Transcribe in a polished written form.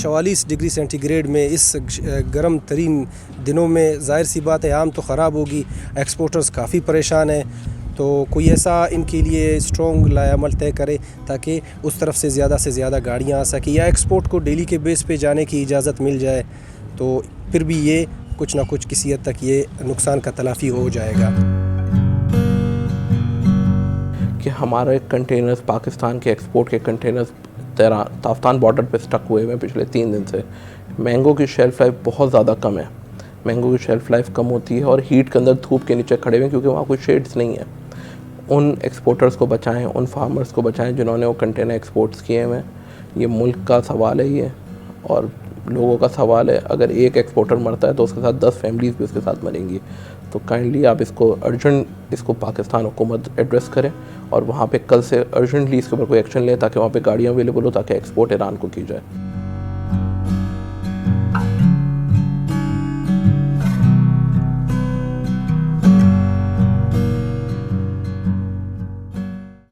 44 degree centigrade में इस गर्म तरीन दिनों में ज़ाहिर सी बात है आम तो ख़राब होगी। एक्सपोर्टर्स काफ़ी परेशान हैं, तो कोई ऐसा इनके लिए स्ट्रॉन्ग लायामल तय करे ताकि उस तरफ से ज़्यादा गाड़ियाँ आ सकें या एक्सपोर्ट को डेली के बेस पे जाने की इजाज़त मिल जाए, तो फिर भी ये कुछ ना कुछ किसी हद तक ये नुकसान का तलाफ़ी हो जाएगा। कि हमारे कंटेनर्स, पाकिस्तान के एक्सपोर्ट के कंटेनर्स ताफ्तान बॉर्डर पे स्टक हुए हैं पिछले 3 दिन से। मैंगो की शेल्फ़ लाइफ बहुत ज़्यादा कम है, मैंगो की शेल्फ़ लाइफ कम होती है और हीट के अंदर धूप के नीचे खड़े हुए हैं क्योंकि वहाँ कोई शेड्स नहीं है। उन एक्सपोर्टर्स को बचाएं, उन फार्मर्स को बचाएं जिन्होंने वो कंटेनर एक्सपोर्ट्स किए हुए हैं। ये मुल्क का सवाल है ये, और लोगों का सवाल है। अगर एक एक्सपोर्टर मरता है तो उसके साथ 10 फैमिलीज़ भी उसके साथ मरेंगी। तो काइंडली आप इसको इसको पाकिस्तान हुकूमत एड्रेस करें और वहाँ पे कल से अर्जेंटली इसके ऊपर कोई एक्शन लें ताकि वहाँ पे गाड़ियाँ अवेलेबल हो, ताकि एक्सपोर्ट ईरान को की जाए।